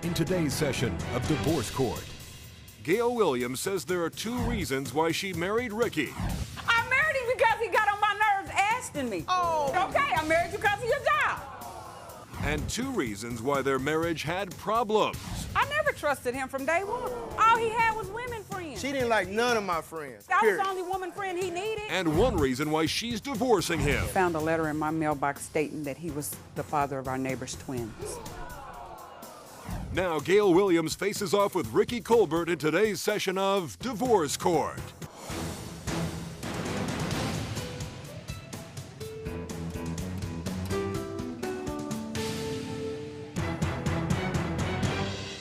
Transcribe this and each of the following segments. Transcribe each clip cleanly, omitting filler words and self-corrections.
In today's session of Divorce Court, Gayle Williams says there are 2 reasons why she married Ricky. I married him because he got on my nerves asking me. Oh. Okay, I married you because of your job. And 2 reasons why their marriage had problems. I never trusted him from day one. All he had was women friends. She didn't like none of my friends. I was period. the only woman friend he needed. And 1 reason why she's divorcing him. Found a letter in my mailbox stating that he was the father of our neighbor's twins. Now Gayle Williams faces off with Ricky Colbert in today's session of Divorce Court.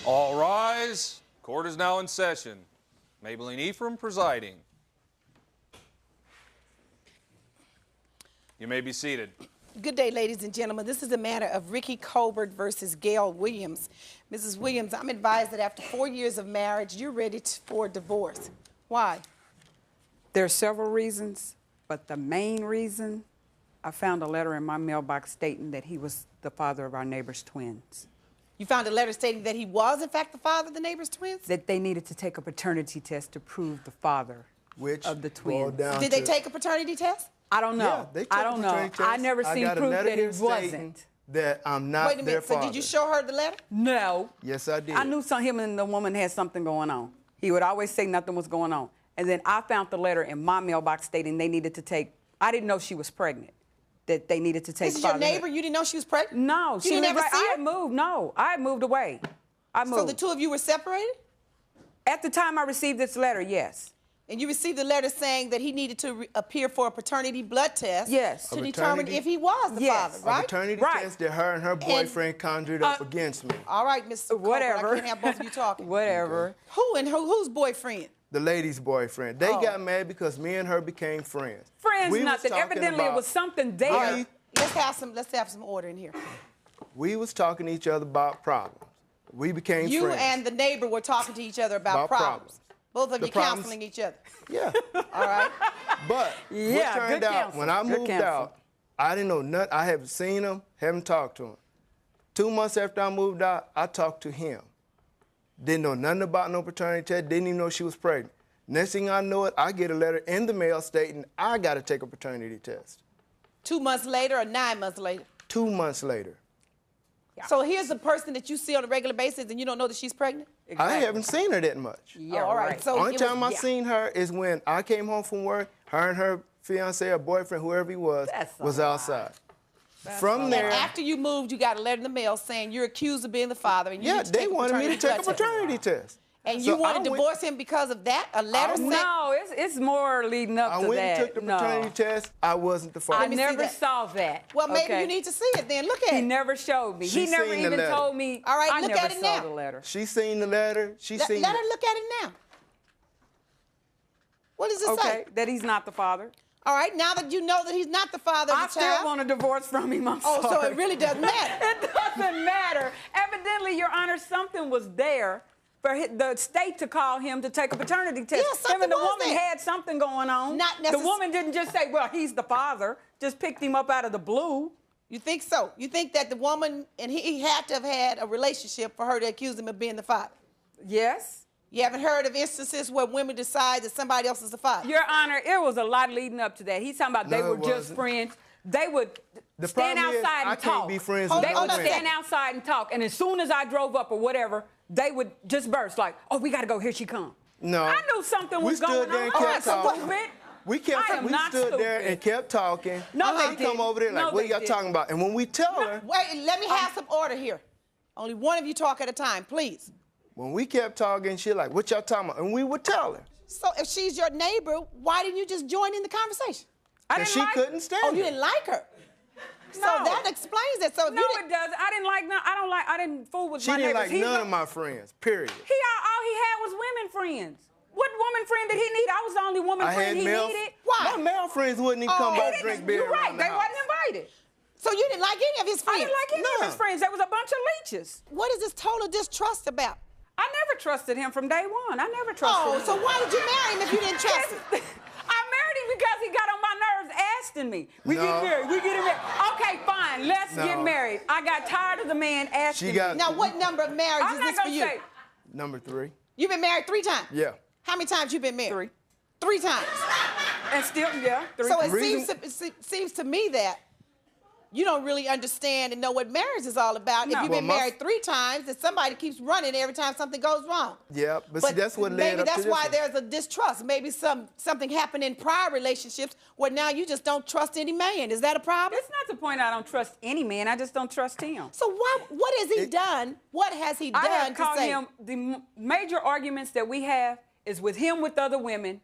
All rise. Court is now in session. Maybelline Ephraim presiding. You may be seated. Good day, ladies and gentlemen. This is a matter of Ricky Colbert versus Gayle Williams. Mrs. Williams, I'm advised that after 4 years of marriage, you're ready for divorce. Why? There are several reasons, but the main reason, I found a letter in my mailbox stating that he was the father of our neighbor's twins. You found a letter stating that he was, in fact, the father of the neighbor's twins? That they needed to take a paternity test to prove the father of the twins. Did they take a paternity test? I don't know. Yeah, they took I don't know. paternity test. I never I seen got a proof letter that here it stating wasn't. That I'm not Wait a minute. their So father. did you show her the letter? No. Yes, I did. I knew him and the woman had something going on. He would always say nothing was going on. And then I found the letter in my mailbox stating they needed to take, I didn't know she was pregnant, that they needed to take. This is your neighbor? You didn't know she was pregnant? No. You she didn't lived ever see I her? had moved. No. I had moved away. I moved. So the 2 of you were separated? At the time I received this letter, yes. And you received a letter saying that he needed to appear for a paternity blood test. Yes. To determine if he was the father, right? A paternity Right. test that her and her boyfriend conjured up against me. All right, Mr. Colbert, Whatever. I can't have both of you talking. Whatever. Who and whose boyfriend? The lady's boyfriend. They got mad because me and her became friends. Friends, We was nothing. talking Evidently it about- was something there. All right, let's have some order in here. We was talking to each other about problems. We became You friends. and the neighbor were talking to each other about problems. Both of The you problems- counseling each other. Yeah. All right. But Yeah, what turned good out, counsel. when I Good moved counsel. out, I didn't know nothing. I haven't seen him, haven't talked to him. 2 months after I moved out, I talked to him. Didn't know nothing about no paternity test, didn't even know she was pregnant. Next thing I know it, I get a letter in the mail stating I got to take a paternity test. 2 months later or 9 months later? 2 months later. So here's a person that you see on a regular basis and you don't know that she's pregnant? I haven't seen her that much. Yeah, all right. right. So Only it time I was, seen her is when I came home from work, her and her fiance or boyfriend, whoever he was outside. From And there, after you moved, you got a letter in the mail saying you're accused of being the father and you yeah, need to they take a wanted me to paternity take a blood test. paternity test. And So you want I to went- divorce him because of that? A letter saying... No, it's more leading up I to went that. and took the paternity test. I wasn't the father. I Let me see never that. saw that. Well, maybe okay? you need to see it then. Look at He it. never showed me. She He never seen the even letter. told me. All right, I look never at it saw now. the letter. She seen the letter. She seen. Let her look at it now. What does it Okay, say? that he's not the father. All right, now that you know that he's not the father of I the still child... want a divorce from him. I'm Oh, so sorry. it really doesn't matter. It doesn't matter. Evidently, Your Honor, something was there for the state to call him to take a paternity test. Yeah, something him and the was woman there. had something going on. Not The necess- woman didn't just say, well, he's the father, just picked him up out of the blue. You think so? You think that the woman and he had to have had a relationship for her to accuse him of being the father? Yes. You haven't heard of instances where women decide that somebody else is the father? Your Honor, it was a lot leading up to that. He's talking about they No, were it just wasn't. friends. They would The stand problem is, outside and I talk. can't be friends Hold with They no would on a friends. stand outside and talk, and as soon as I drove up or whatever, they would just burst like, "Oh, we gotta go. Here she comes." No. I knew something was We stood going there on. and I'm kept not talking. stupid. We I am we not stood there stupid. and kept talking. No, they She come didn't. over there like, No, what are they y'all didn't. talking about? And when we tell her, Wait, let me have some order here. Only one of you talk at a time, please. when we kept talking, she like, what y'all talking about? And we would tell her. So if she's your neighbor, why didn't you just join in the conversation? I And didn't she like couldn't stand Oh, it. you didn't like her. So No. that explains it. So if No, you it didn't, doesn't. I didn't like. No, I don't like. I didn't fool with She my didn't neighbors. like none of my friends, period. All he had was women friends. What woman friend did he need? I was the only woman I friend had he male, needed. Why? my male friends wouldn't even come Oh, by he to drink didn't- beer You're right. around the They house. wasn't invited. so you didn't like any of his I friends? didn't like any of his No. friends. There was a bunch of leeches. What is this total distrust about? I never trusted him from day one. I never trusted Oh, him. so why did you marry him if you didn't trust him? I married him because he got on my nerves asking me. We No. get married. We get married. Okay, fine. Let's get married. I got tired of the man asking me. Now, what number of marriages I'm is not this for gonna you? say Number 3. You've been married 3 times? Yeah. How many times you been married? 3. 3 times. And still, yeah. 3. So it reason- seems to me that you don't really understand and know what marriage is all about. No. If you've Well, been my- married 3 times, then somebody keeps running every time something goes wrong. Yeah, but see, that's what led maybe up to that's this why one. there's a distrust. Maybe something happened in prior relationships where now you just don't trust any man. Is that a problem? It's not the point I don't trust any man. I just don't trust him. So what has he done? What has he done I have to called say? him, the major arguments that we have is with him with other women.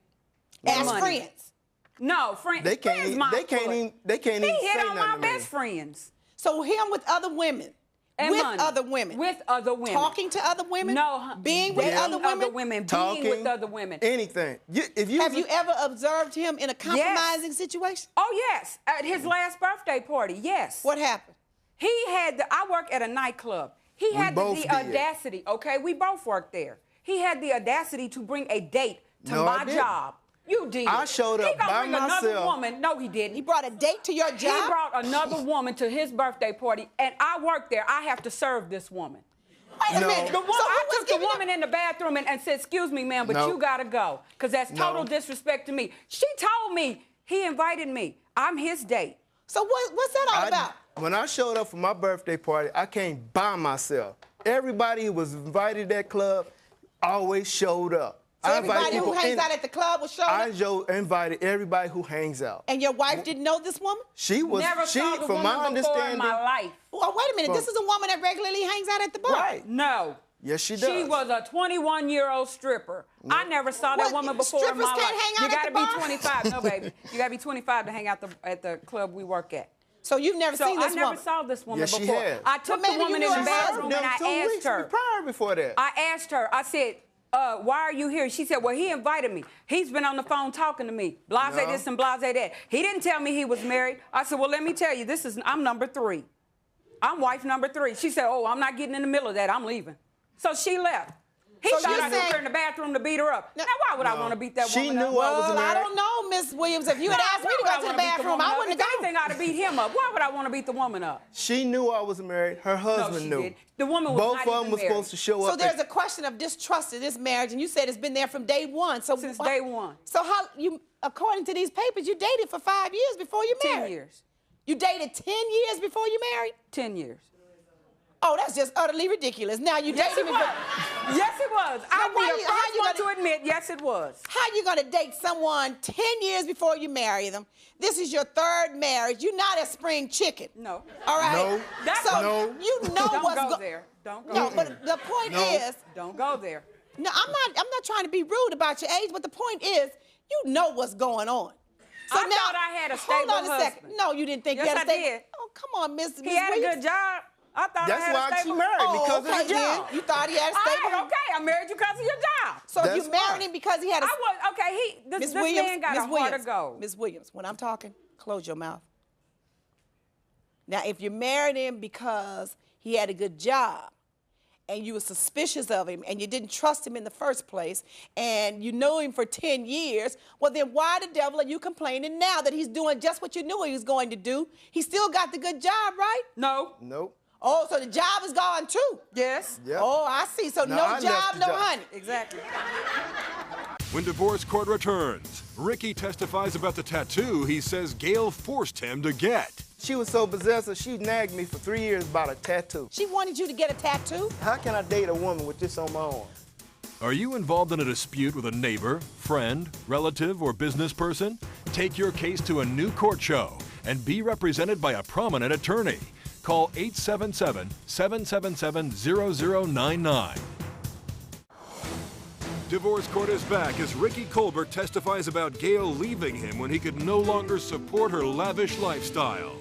and As money. friends. No, friends. They can't friends even- my they can't foot. even- they can't He even hit say on nothing my to me. best friends. So him with other women. And with money. other women. With other women. Talking to other women? No. Being with dating other women? being with other women. Anything. If you Have you ever observed him in a compromising situation? Oh, yes. At his last birthday party, yes. What happened? He had I work at a nightclub. He had both the did. audacity, okay? We both worked there. He had the audacity to bring a date to No, I my didn't. job. You did. I showed up He gonna by bring another myself. woman. No, he didn't. He brought a date to your He job? brought another woman to his birthday party, and I work there. I have to serve this woman. Wait a No. minute. The woman, So who I was took the giving woman in the bathroom and said, "Excuse me, ma'am, but No. you gotta go, because that's total No. disrespect to me." She told me he invited me. I'm his date. So what's that all about? When I showed up for my birthday party, I came by myself. Everybody who was invited to that club always showed up. So I invite everybody who people hangs in- out at the club was showing I up? invited everybody who hangs out. And your wife didn't know this woman? She was, Never saw the from woman my before understanding, in my life. Well, wait a minute. From- This is a woman that regularly hangs out at the bar. right? No. Yes, she does. She was a 21-year-old stripper. I never saw that What, woman before in my strippers can't life. hang out You at gotta the bar? be 25. No, baby. You gotta be 25 to hang out at the club we work at. So you've never So seen I this never woman? saw this woman Yes, she before. has. I took Well, the maybe woman you in the were bathroom Them and I 2 asked weeks her. prior before that. I asked her, I said, why are you here? She said, well, he invited me. He's been on the phone talking to me. Blase No. this and blase that. He didn't tell me he was married. I said, well, let me tell you, I'm number 3. I'm wife number 3. She said, oh, I'm not getting in the middle of that. I'm leaving. So she left. He So thought you're I took saying- her in the bathroom to beat her up. Now, why would I want to beat that She woman knew up? I was Well, I married. don't know, Miss Williams. If you had asked me to Why would go to the wanna beat bathroom, woman I up? wouldn't If have anything, gone. I'd have beat him up. Why would I want to beat the woman up? She knew I was married. Her husband she knew. did. The woman was Both not of them even were married. supposed to show So up. there's a question of distrust in this marriage, and you said it's been there from day one. So Since day one. So how you, according to these papers, you dated for 5 years before you 10 married? years. You dated 10 years before you married? 10 years. Oh, that's just utterly ridiculous. Now you Yes, dated it me was. for... Yes, it was. I'll why be the you- how first you one gonna- to admit, yes, it was. How you gonna date someone 10 years before you marry them? This is your 3rd marriage. You're not a spring chicken. No. All right. No. That's So No. you know Don't what's go there. Don't go No, there. but the point No. is, Don't go there. no, I'm not trying to be rude about your age, but the point is, you know what's going on. So I thought I had a hold on stable a second. husband. No, you didn't think Yes, you had a I stable. did. Oh, come on, Miss. He had a Williams. good job. I thought That's I had why a she stable married me, because okay, of the job. then. You thought he had a All stable. right, okay, I married you because of your job. So That's you married why. him because he had a. I was, okay, this Miss man Williams, got Miss a heart Williams, of gold. Miss Williams, when I'm talking, close your mouth. Now, if you married him because he had a good job, and you were suspicious of him, and you didn't trust him in the first place, and you know him for 10 years, well, then why the devil are you complaining now that he's doing just what you knew he was going to do? He still got the good job, right? No. Nope. Oh, so the job is gone too. Yes. Yep. Oh, I see. So No, no I left job, the no job. honey. Exactly. When divorce court returns, Ricky testifies about the tattoo he says Gayle forced him to get. She was so possessive, she nagged me for 3 years about a tattoo. She wanted you to get a tattoo? How can I date a woman with this on my arm? Are you involved in a dispute with a neighbor, friend, relative, or business person? Take your case to a new court show and be represented by a prominent attorney. Call 877-777-0099. Divorce Court is back as Ricky Colbert testifies about Gayle leaving him when he could no longer support her lavish lifestyle.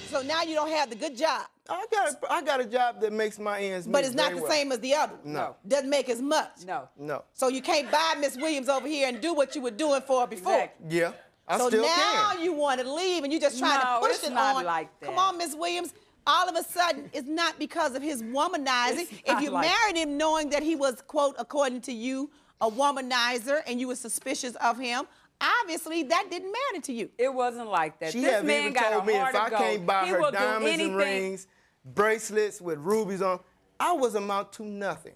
So now you don't have the good job, I got a job that makes my ends meet but it's not very the well. same as the other. No. Doesn't make as much. No. No. So you can't buy Miss Williams over here and do what you were doing for her before. Exactly. Yeah, I So still now can. you want to leave and you're just trying No, to push it's it not on. like that. Come on, Miss Williams. All of a sudden, it's not because of his womanizing. It's If not you like married him knowing that he was, quote, according to you, a womanizer and you were suspicious of him, obviously that didn't matter to you. It wasn't like that. She This have man even got told a me heart if I of gold. can't buy He her will do diamonds and anything. rings, bracelets with rubies on, I was amount to nothing.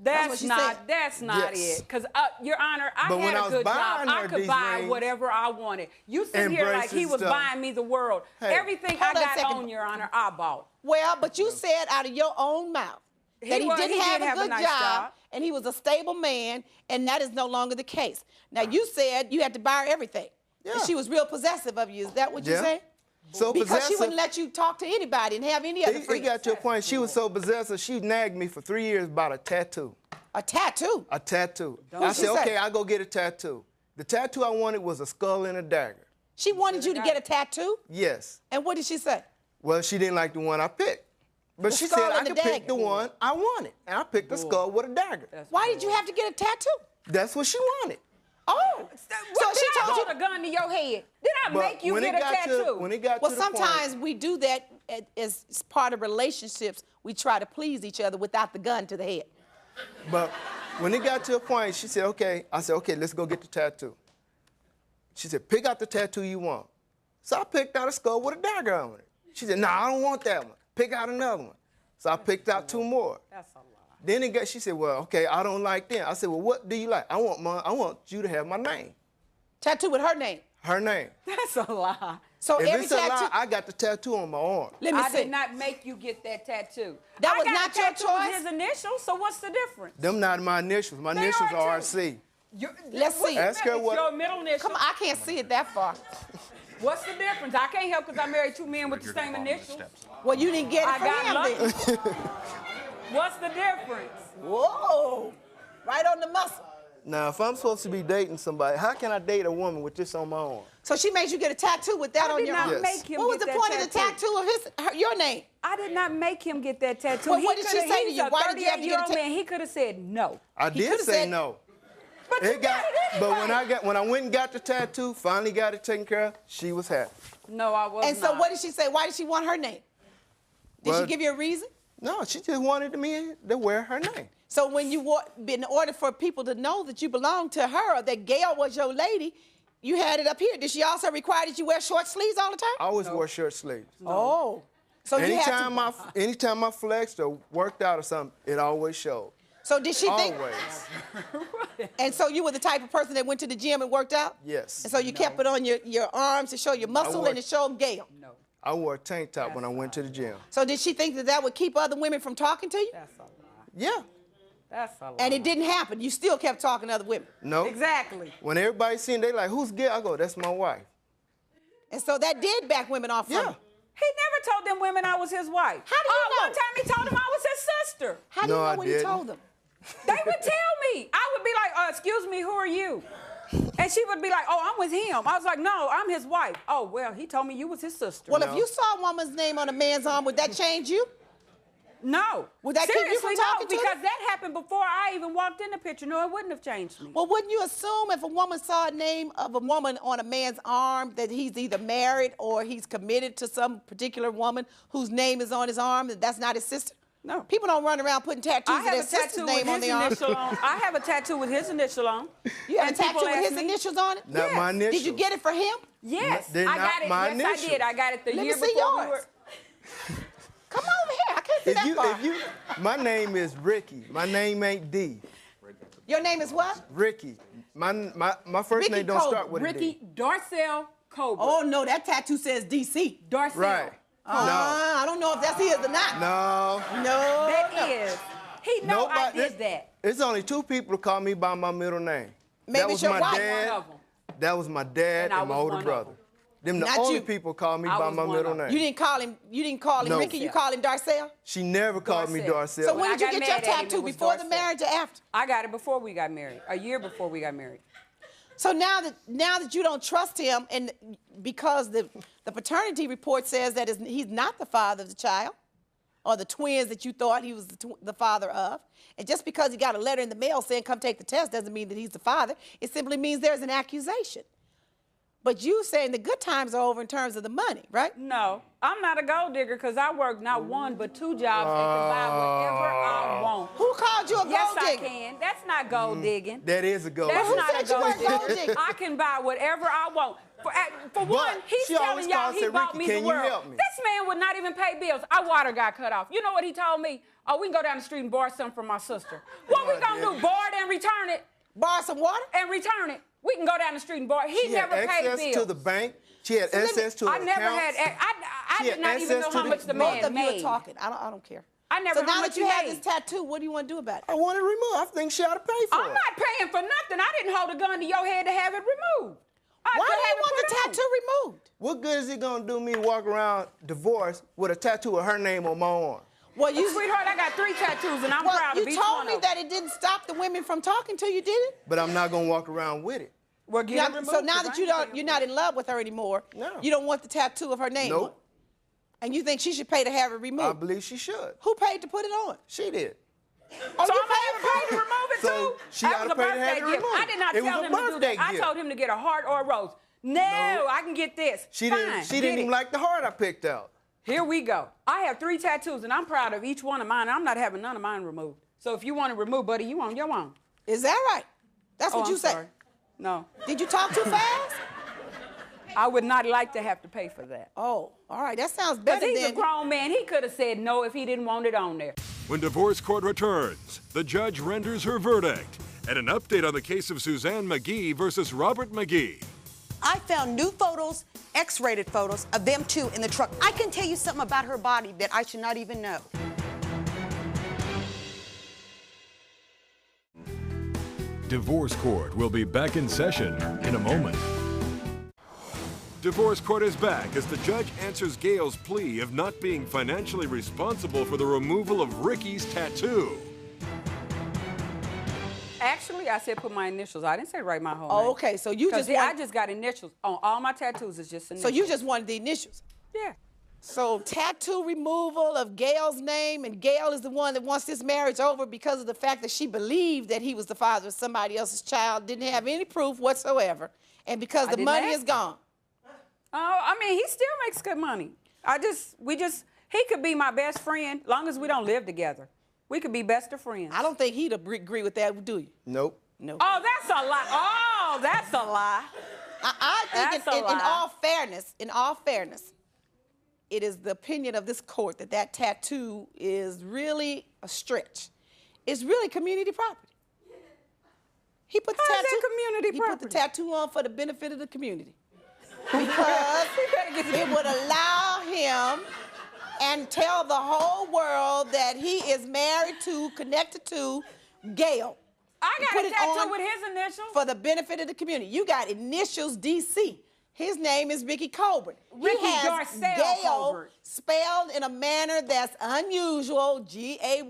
That's what That's she not. said. That's not Yes. it. Cause Your Honor, I But when had I a was good job. buying I her could these buy rings whatever I wanted. You sit and here like he bracelets was and stuff. buying me the world. Hey. Everything I Hold on a got second. on, Your Honor, I bought. Well, but you said out of your own mouth that he didn't have a good nice job and he was a stable man, and that is no longer the case. Now, you said you had to buy her everything. Yeah. And she was real possessive of you. Is that what you Yeah. say? So Because possessive. she wouldn't let you talk to anybody and have any other It friends. got to a point, she was so possessive, she nagged me for 3 years about a tattoo. A tattoo. A tattoo. I What'd she said, say? okay, I'll go get a tattoo. The tattoo I wanted was a skull and a dagger. She wanted you to get a tattoo? Yes. And what did she say? Well, she didn't like the one I picked. But The she skull said I and the could pick dagger. the one I wanted. And I picked a skull with a dagger. Why did you have to get a tattoo? That's what she wanted. Oh. So she I told you. hold a gun to your head. Did I But make you when get it a got tattoo? when it got Well, to the sometimes point, we do that as part of relationships. We try to please each other without the gun to the head. but when it got to a point, she said, okay. I said, okay, let's go get the tattoo. She said, pick out the tattoo you want. So I picked out a skull with a dagger on it. She said, no, I don't want that one. Pick out another one. So I picked out 2 more. That's a lie. Then she said, well, okay, I don't like them. I said, well, what do you like? I want you to have my name. Tattoo with her name. Her name. That's a lie. So If every it's a tattoo. lie, I got the tattoo on my arm. Let me I see. did not make you get that tattoo. That I was got not a your tattoo with choice? his initials, so what's the difference? Them not my initials. My They initials are are too. RC. Let's see. Ask her It's what- your middle initial. Come on, I can't see it that far. What's the difference? I can't help because I married 2 men with the same initials. Well, you didn't get it I for him got then. lucky. What's the difference? Whoa. Right on the muscle. Now, if I'm supposed to be dating somebody, how can I date a woman with this on my arm? So she made you get a tattoo with that I on did your not arm. Yes. make him What was get the that point of the tattoo of your name? I did not make him get that tattoo. Well, what did she coulda- say to he's you? a Why did you have to get a 38-year-old man. He could have said no. I He did coulda say said- no. But you got it anyway. When I went and got the tattoo, finally got it taken care of, she was happy. No, I was And not. so what did she say? Why did she want her name? Did Well- she give you a reason? No, she just wanted me to wear her name. So when in order for people to know that you belonged to her or that Gayle was your lady, you had it up here. Did she also require that you wear short sleeves all the time? I always wore short sleeves. Oh. So you had to, Anytime I flexed or worked out or something, it always showed. So did she think? Always. And so you were the type of person that went to the gym and worked out? Yes. And so you kept it on your arms to show your muscle wore- and to show Gayle? No, I wore a tank top when I went to the gym. So did she think that would keep other women from talking to you? that's a lie. Yeah. That's a lie. And it didn't happen. You still kept talking to other women. No. Exactly. When everybody seen, they like, who's Gayle? I go, that's my wife. And so that did back women off from Yeah. you. He never told them women I was his wife. How do you know? One time he told them I was his sister. How do you No, know I when you didn't. told them? They would tell me. I would be like, excuse me, who are you? And she would be like, oh, I'm with him. I was like, no, I'm his wife. Oh, well, he told me you was his sister. Well, No. if you saw a woman's name on a man's arm, would that change you? No. Would that keep you Seriously, from talking no, to because them? that happened before I even walked in the picture. No, it wouldn't have changed me. Well, wouldn't you assume if a woman saw a name of a woman on a man's arm that he's either married or he's committed to some particular woman whose name is on his arm, that that's not his sister? No. People don't run around putting tattoos I of have their a sister's tattoo with name on his their arm. initial on. I have a tattoo with his initial on. You have a And people tattoo with ask his me- initials on it? Not my initials. Did you get it for him? Yes, They're I not got it. my Yes, I initials. did. I got it the Let me year see before we yours. were. Come over here. I can't see that far. My name is Ricky. My name ain't D. Your name is what? Ricky. My first Ricky name don't Cole. start with a Ricky D. Darcel Cobra. Oh, no, that tattoo says DC. Darcel. Right. I don't know if that's his or not. No. No. That is. He know I Nobody- did that. It's only 2 people who call me by my middle name. Maybe that was it's your my wife. dad. One of 'em. That was my dad And I and my was older one of brother. 'em. Them the Not only you. people call me I by was my one middle of 'em. name. You didn't call him No. Ricky, you called him Darcel? She never called me Darcel. Darcel. So When when I did you got get your mad at him, tattoo? it was Before the Darcel. marriage or after? I got it before we got married. A year before we got married. So now that you don't trust him, and because the paternity report says that he's not the father of the child, or the twins that you thought he was the father of, and just because he got a letter in the mail saying come take the test doesn't mean that he's the father. It simply means there's an accusation. But you saying the good times are over in terms of the money, right? No, I'm not a gold digger because I work not 1 but 2 jobs and can buy whatever I want. Who called you a Yes, gold I digger? can. That's not gold digging. That is a gold That's digger. not a said you gold weren't gold digger. digging? I can buy whatever I want. For one, he's she always telling y'all calls and he said, bought "Ricky, me can the you world. help me?" This man would not even pay bills. Our water got cut off. You know what he told me? Oh, we can go down the street and borrow something from my sister. What we gonna do? Borrow it and return it? Borrow some water? And return it. We can go down the street and borrow it. He She had never paid access bills. to the bank. She had access to her I never accounts. had. I She did had not even access know to how the- much the both man Both of you made. are talking. I don't care. I never So know how now much that you he have made. this tattoo, what do you want to do about it? I want it removed. I think she ought to pay for I'm it. not paying for nothing. I didn't hold a gun to your head to have it removed. I Why could do you have it want the put on. tattoo removed? What good is it gonna do me walk around divorced with a tattoo of her name on my arm? Well, you Sweetheart, I got 3 tattoos and I'm proud of you each told one me of them. that it didn't stop the women from talking to you, did it? But I'm not gonna walk around with it. Well, get Now- it removed, so now 'cause that I ain't paying you're for not it. in love with her anymore, No. you don't want the tattoo of her name on it. Nope. And you think she should pay to have it removed? I believe she should. Who paid to put it on? She did. Oh, So you I'm gonna paid have to pay to remove it So too? she That gotta was a pay to have birthday it gift. removed. I did not It was tell a him to do birthday that. I gift. told him to get a heart or a rose. No, I can get this. She Fine, didn't. She get didn't it. even like the heart I picked out. Here we go. I have 3 tattoos and I'm proud of each one of mine. I'm not having none of mine removed. So if you want to remove, buddy, you on your own. Is that right? That's what I'm you sorry. said. No, Did you talk too fast? I would not like to have to pay for that. Oh, all right. That sounds Because better he's a than. grown man. He could have said no if he didn't want it on there. When divorce court returns, the judge renders her verdict. And an update on the case of Suzanne McGee versus Robert McGee. I found new photos, X-rated photos, of them two in the truck. I can tell you something about her body that I should not even know. Divorce court will be back in session in a moment. Divorce court is back as the judge answers Gayle's plea of not being financially responsible for the removal of Ricky's tattoo. Actually, I said put my initials. I didn't say write my whole Oh, name. okay. So you just I want. just got initials on all my tattoos. Is just So initials. you just wanted the initials. Yeah. So tattoo removal of Gayle's name, and Gayle is the one that wants this marriage over because of the fact that she believed that he was the father of somebody else's child, didn't have any proof whatsoever, and because the didn't money ask is him. gone. Oh, I mean, he still makes good money. He could be my best friend, long as we don't live together. We could be best of friends. I don't think he'd agree with that, do you? Nope. No. Oh, that's a lie. Oh, that's a lie. I think That's a in all fairness, it is the opinion of this court that that tattoo is really a stretch. It's really community property. He put the How is tattoo. that community He put property? the tattoo on for the benefit of the community because it would allow him and tell the whole world that he is married to, connected to Gayle. I He got put a it tattoo on with his initials. for the benefit of the community. You got initials DC. His name is Ricky Colbert. Ricky he has Garcelle Gayle Colbert. spelled in a manner that's unusual, Gayle,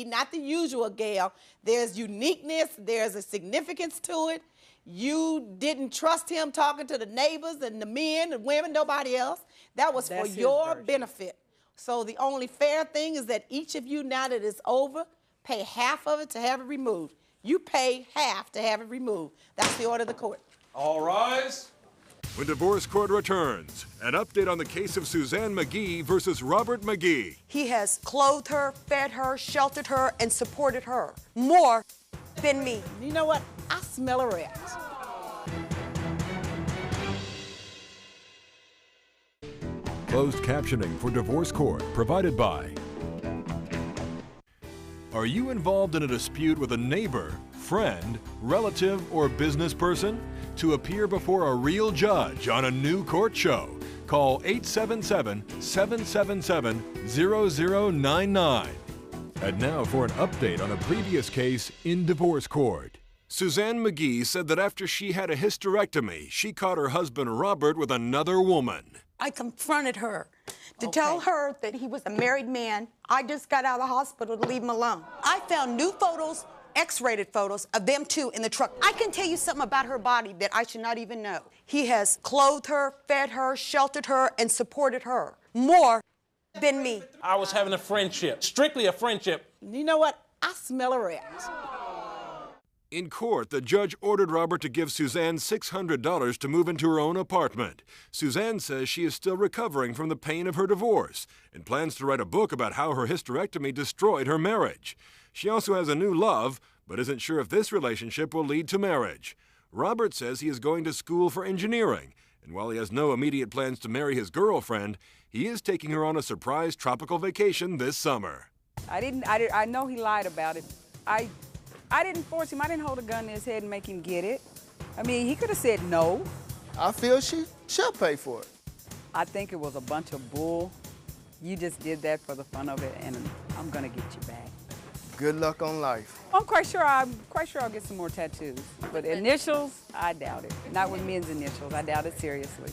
not the usual Gayle. There's uniqueness, there's a significance to it. You didn't trust him talking to the neighbors and the men and women, nobody else. That was That's for his your version. benefit. So the only fair thing is that each of you, now that it's over, pay half of it to have it removed. You pay half to have it removed. That's the order of the court. All rise. When divorce court returns, an update on the case of Suzanne McGee versus Robert McGee. He has clothed her, fed her, sheltered her, and supported her more than me. You know what? I smell a rat. Closed captioning for divorce court provided by. Are you involved in a dispute with a neighbor, friend, relative, or business person? To appear before a real judge on a new court show, call 877-777-0099. And now for an update on a previous case in divorce court. Suzanne McGee said that after she had a hysterectomy, she caught her husband Robert with another woman. I confronted her to tell her that he was a married man. I just got out of the hospital to leave him alone. I found new photos, X-rated photos, of them two in the truck. I can tell you something about her body that I should not even know. He has clothed her, fed her, sheltered her, and supported her more than me. I was having a friendship, strictly a friendship. You know what? I smell a rat. In court, the judge ordered Robert to give Suzanne $600 to move into her own apartment. Suzanne says she is still recovering from the pain of her divorce and plans to write a book about how her hysterectomy destroyed her marriage. She also has a new love, but isn't sure if this relationship will lead to marriage. Robert says he is going to school for engineering, and while he has no immediate plans to marry his girlfriend, he is taking her on a surprise tropical vacation this summer. I know he lied about it. I didn't force him. I didn't hold a gun to his head and make him get it. I mean, he could have said no. I feel she'll pay for it. I think it was a bunch of bull. You just did that for the fun of it, and I'm gonna get you back. Good luck on life. I'm quite sure I'll get some more tattoos. But initials, I doubt it. Not with men's initials. I doubt it seriously.